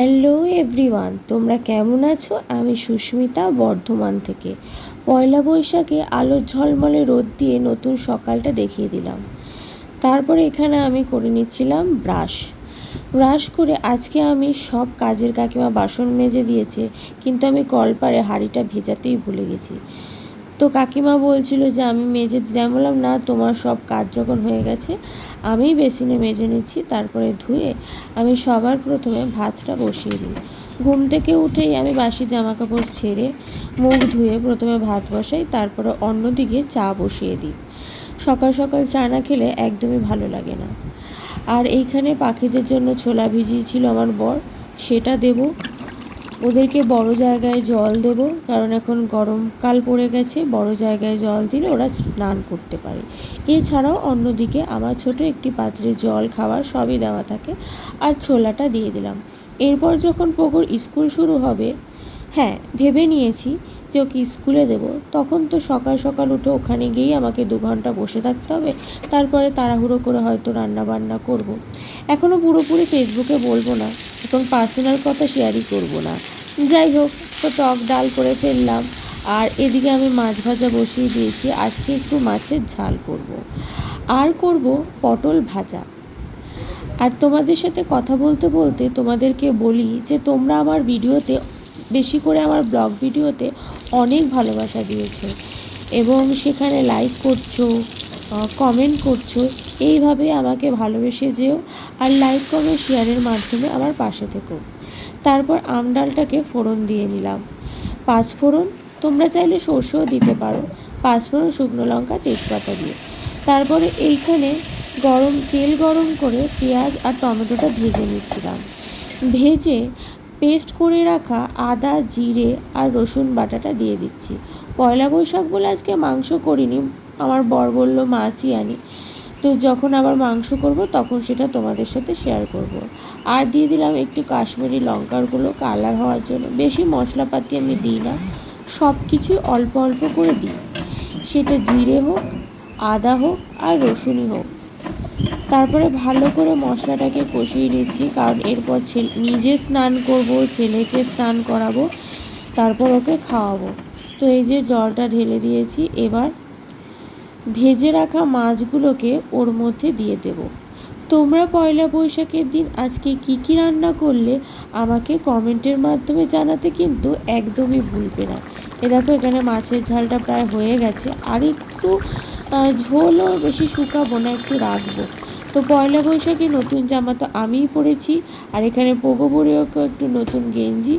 Hello everyone, তোমরা কেমন আছো? আমি সুস্মিতা, বর্ধমান থেকে। পয়লা বৈশাখে আলোর ঝলমলে রোদ দিয়ে নতুন সকালটা দেখিয়ে দিলাম। তারপরে এখানে আমি করে নিচ্ছিলাম ব্রাশ করে আজকে আমি সব কাজের কাকিমা বাসন মেজে দিয়েছে, কিন্তু আমি কলপারে হাঁড়িটা ভেজাতেই ভুলে গেছি। তো কাকিমা বলছিল যে আমি মেজে দিতে, আমি বললাম না, তোমার সব কাজ যখন হয়ে গেছে আমিই বেসিনে মেজে নিচ্ছি। তারপরে ধুয়ে আমি সবার প্রথমে ভাতটা বসিয়ে দিই। ঘুম থেকে উঠেই আমি বাসি জামা কাপড় ছেড়ে মুখ ধুয়ে প্রথমে ভাত বসাই, তারপরে অন্যদিকে চা বসিয়ে দিই। সকাল সকাল চা না খেলে একদমই ভালো লাগে না। আর এইখানে পাখিদের জন্য ছোলা ভিজিয়েছিল আমার বর, সেটা দেবো। ওদেরকে বড় জায়গায় জল দেব, কারণ এখন গরমকাল পড়ে গেছে, বড় জায়গায় জল দিলে ওরা স্নান করতে পারে। এছাড়াও অন্যদিকে আমার ছোট একটি পাত্রে জল খাবার সবই দেওয়া থাকে, আর ছোলাটা দিয়ে দিলাম। এরপর যখন পোগোর স্কুল শুরু হবে, হ্যাঁ ভেবে নিয়েছি যে ওকে স্কুলে দেব, তখন তো সকাল সকাল উঠে ওখানে গিয়েই আমাকে 2 ঘন্টা বসে থাকতে হবে। তারপরে তাড়াহুড়ো করে হয়তো রান্না বান্না করব। এখনও পুরোপুরি ফেসবুকে বলবো না, এখন পার্সোনাল কথা শেয়ারই করব না। যাই হোক, তো টক ডাল করে ফেললাম। আর এদিকে আমি মাছ ভাজা বসিয়ে দিয়েছি, আজকে একটু মাছের ঝাল করব। আর করব পটল ভাজা। আর তোমাদের সাথে কথা বলতে বলতে তোমাদেরকে বলি যে তোমরা আমার ভিডিওতে, বেশি করে আমার ব্লগ ভিডিওতে অনেক ভালোবাসা দিয়েছো এবং সেখানে লাইক করছো, কমেন্ট করছো। এইভাবে আমাকে ভালোবেসে যেও, আর লাইক কমেন্ট শেয়ারের মাধ্যমে আমার পাশে থেকো। তারপর আম ডালটাকে ফোড়ন দিয়ে নিলাম। 5 ফোড়ন, তোমরা চাইলে সর্ষেও দিতে পারো। 5 ফোড়ন, শুকনো লঙ্কা, তেজপাতা দিয়ে তারপরে এইখানে তেল গরম করে পেঁয়াজ আর টমেটোটা ভেজে নিচ্ছিলাম। ভেজে পেস্ট করে রাখা আদা, জিরে আর রসুন বাটাটা দিয়ে দিচ্ছি। পয়লা বৈশাখ বলে আজকে মাংস করিনি, আমার বর বলল মাছই আনি। তো যখন আবার মাংস করব তখন সেটা তোমাদের সাথে শেয়ার করব। আর দিয়ে দিলাম একটু কাশ্মীরি লঙ্কার গুঁড়ো কালার হওয়ার জন্য। বেশি মশলাপাতি আমি দিই না, সব কিছুই অল্প অল্প করে দিই, সেটা জিরে হোক, আদা হোক আর রসুনই হোক। তারপরে ভালো করে মশলাটাকে কষিয়ে নিচ্ছি, কারণ এরপর নিজে স্নান করব, ছেলেকে স্নান করাবো, তারপর ওকে খাওয়াবো। তো এই যে জলটা ঢেলে দিয়েছি, এবার ভেজে রাখা মাছগুলোকে ওর মধ্যে দিয়ে দেব। তোমরা পয়লা বৈশাখের দিন আজকে কি কি রান্না করলে আমাকে কমেন্টের মাধ্যমে জানাতে কিন্তু একদমই ভুলবে না। দেখো এখানে মাছের ঝালটা প্রায় হয়ে গেছে, আর একটু ঝোলও বেশি শুকাবো না, একটু রাখবো। তো পয়লা বৈশাখে নতুন জামা তো আমিই পরেছি, আর এখানে পোগো পরেও একটু নতুন গেঞ্জি।